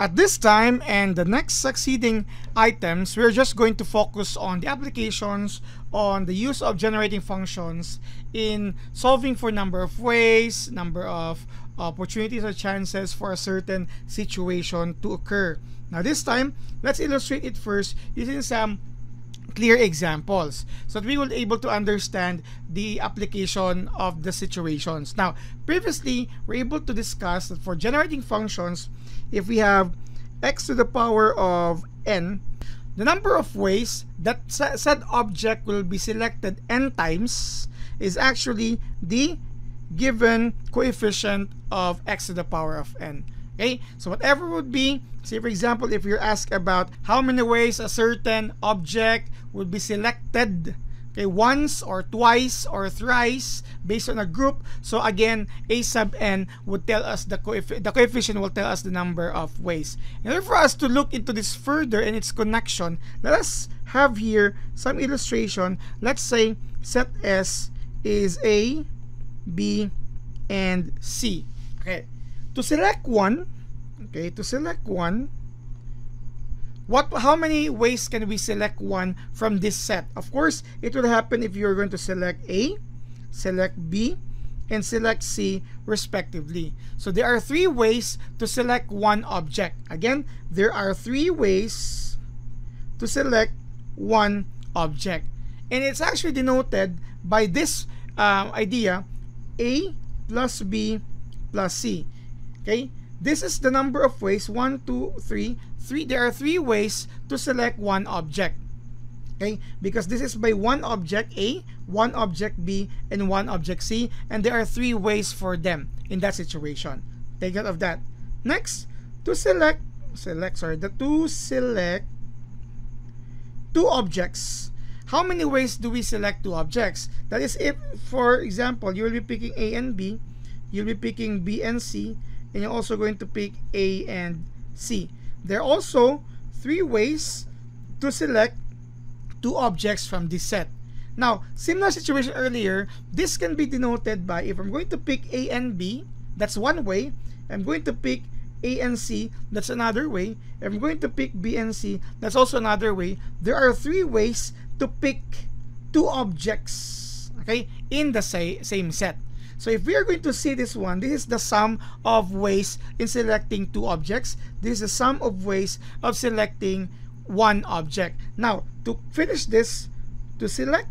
At this time and the next succeeding items, we're just going to focus on the applications on the use of generating functions in solving for number of ways, number of opportunities or chances for a certain situation to occur. Now this time, let's illustrate it first using some clear examples so that we will be able to understand the application of the situations. Now, previously, we're able to discuss that for generating functions, if we have x to the power of n, the number of ways that said object will be selected n times is actually the given coefficient of x to the power of n. Okay, so whatever would be, say for example, if you're asked about how many ways a certain object would be selected, okay, once or twice or thrice based on a group, so again a sub n would tell us the coefficient will tell us the number of ways. In order for us to look into this further and its connection, let us have here some illustration. Let's say set S is A, B, and C. Okay, to select one, how many ways can we select one from this set? Of course, it will happen if you're going to select A, select B, and select C respectively. So there are 3 ways to select one object. Again, there are 3 ways to select one object. And it's actually denoted by this idea, A plus B plus C. Okay? This is the number of ways, 1, 2, 3. There are 3 ways to select one object. Okay? Because this is by one object A, one object B, and one object C. And there are 3 ways for them in that situation. Take note of that. Next, to select 2 objects. How many ways do we select 2 objects? That is, if, for example, you will be picking A and B, you'll be picking B and C, and you're also going to pick A and C. There are also 3 ways to select 2 objects from this set. Now, similar situation earlier, this can be denoted by, if I'm going to pick A and B, that's one way. I'm going to pick A and C, that's another way. If I'm going to pick B and C, that's also another way. There are 3 ways to pick 2 objects, okay, in the same set. So if we are going to see this one, this is the sum of ways in selecting 2 objects. This is the sum of ways of selecting one object. Now, to finish this, to select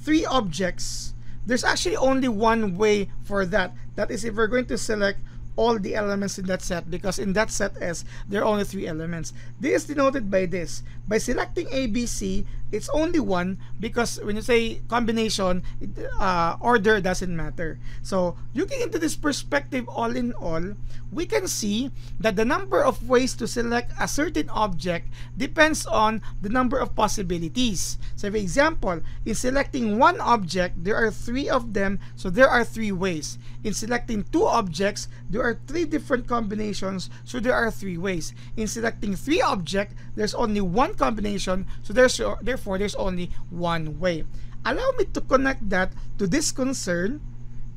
3 objects, there's actually only one way for that. That is if we're going to select all the elements in that set, because in that set S, there are only 3 elements. This is denoted by this. By selecting A, B, C, it's only one, because when you say combination, order doesn't matter. So looking into this perspective all in all, we can see that the number of ways to select a certain object depends on the number of possibilities. So for example, in selecting one object, there are 3 of them, so there are 3 ways. In selecting 2 objects, there are 3 different combinations, so there are 3 ways. In selecting 3 objects, there's only one combination, so therefore there's only one way. Allow me to connect that to this concern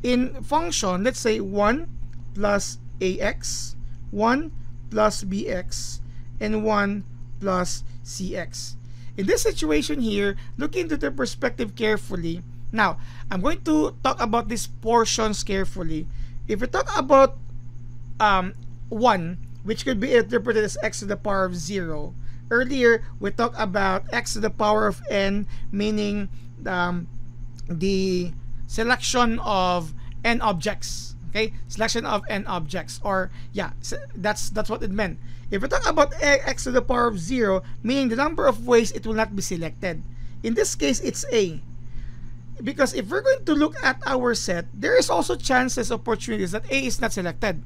in function. Let's say 1 plus ax, 1 plus bx, and 1 plus cx. In this situation here, look into the perspective carefully. Now, I'm going to talk about these portions carefully. If we talk about 1, which could be interpreted as x to the power of 0. Earlier, we talked about x to the power of n, meaning the selection of n objects. Okay, selection of n objects, or yeah, that's what it meant. If we talk about x to the power of 0, meaning the number of ways it will not be selected. In this case, it's A. Because if we're going to look at our set, there is also chances, opportunities that A is not selected.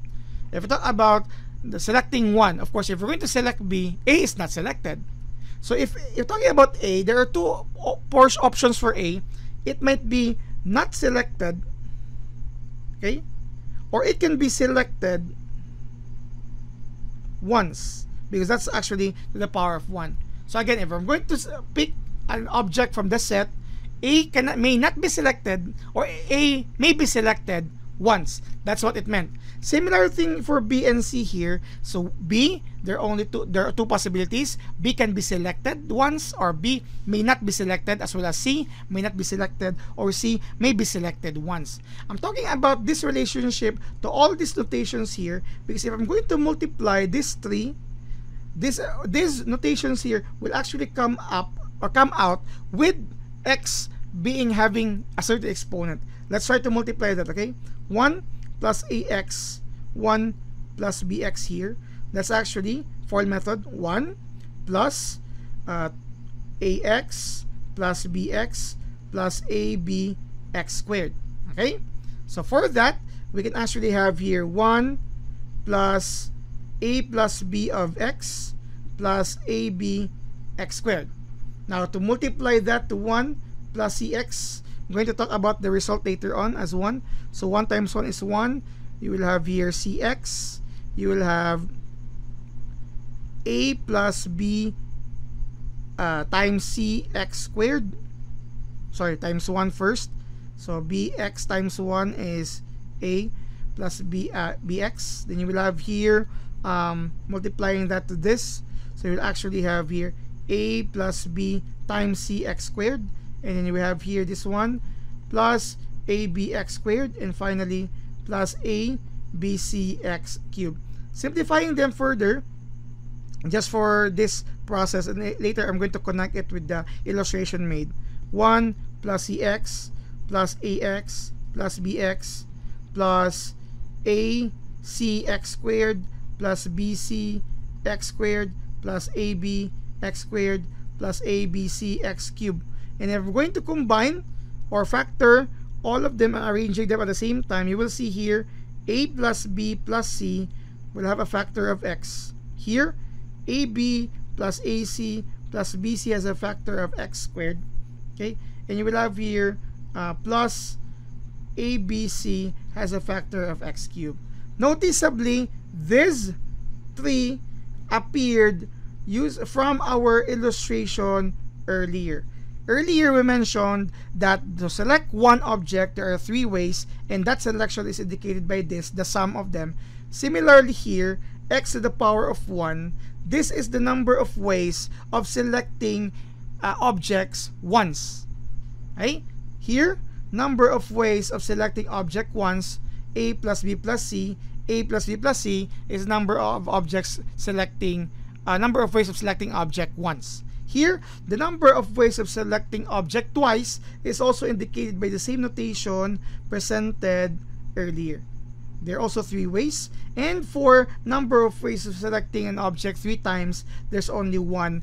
If we talk about the selecting 1, of course, if we're going to select B, A is not selected. So if you're talking about A, there are 2 options for A. It might be not selected, okay, or it can be selected once, because that's actually to the power of 1. So again, if I'm going to pick an object from the set, A may not be selected, or A may be selected once. That's what it meant. Similar thing for B and C here. So B, there are two possibilities. B can be selected once, or B may not be selected, as well as C may not be selected, or C may be selected once. I'm talking about this relationship to all these notations here, because if I'm going to multiply these three, these notations here will actually come up or come out with X having a certain exponent. Let's try to multiply that, okay? 1 plus AX, 1 plus BX here. That's actually, FOIL method, 1 plus AX plus BX plus ABX squared. Okay? So for that, we can actually have here 1 plus A plus B of X plus AB X squared. Now, to multiply that to 1 plus CX, I'm going to talk about the result later on as 1. So 1 times 1 is 1. You will have here CX. You will have A plus B times CX squared. Sorry, times 1 first. So BX times 1 is A plus BX. Then you will have here multiplying that to this. So you will actually have here A plus B times CX squared. And then we have here this one plus ABX squared, and finally plus ABCX cubed. Simplifying them further, just for this process, and later I'm going to connect it with the illustration made. 1 plus CX plus AX plus BX plus ACX squared plus BCX squared plus ABX squared plus ABCX cubed. And if we're going to combine or factor all of them and arranging them at the same time, you will see here A plus B plus C will have a factor of X. Here, AB plus AC plus BC has a factor of X squared. Okay, and you will have here plus ABC has a factor of X cubed. Noticeably, these three appeared from our illustration earlier. Earlier, we mentioned that to select one object, there are 3 ways, and that selection is indicated by this, the sum of them. Similarly here, x to the power of 1, this is the number of ways of selecting objects once. Okay? Here, number of ways of selecting object once, A plus B plus C. A plus B plus C is number of objects selecting, number of ways of selecting object once. Here, the number of ways of selecting object twice is also indicated by the same notation presented earlier. There are also 3 ways, and for number of ways of selecting an object 3 times, there's only 1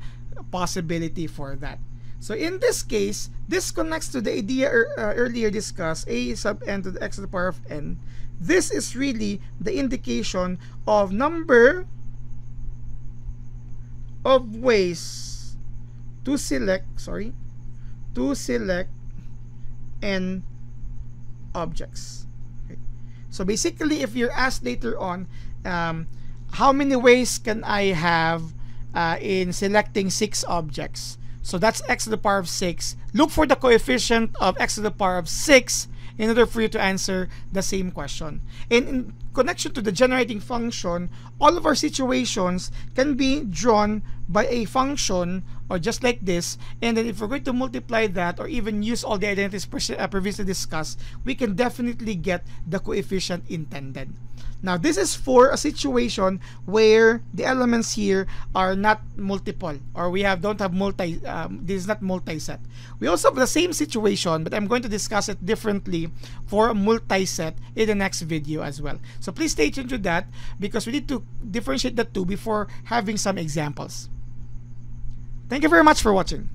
possibility for that. So in this case, this connects to the idea earlier discussed, A sub n to the x to the power of n. This is really the indication of number of ways to select n objects. Okay. So basically, if you're asked later on, how many ways can I have in selecting 6 objects? So that's x to the power of 6. Look for the coefficient of x to the power of 6 in order for you to answer the same question. And in connection to the generating function, all of our situations can be drawn by a function or just like this, and then if we're going to multiply that or even use all the identities previously discussed, we can definitely get the coefficient intended. Now this is for a situation where the elements here are not multiple, or we don't have this is not multi-set. We also have the same situation, but I'm going to discuss it differently for a multi-set in the next video as well. So please stay tuned to that, because we need to differentiate the two before having some examples. Thank you very much for watching.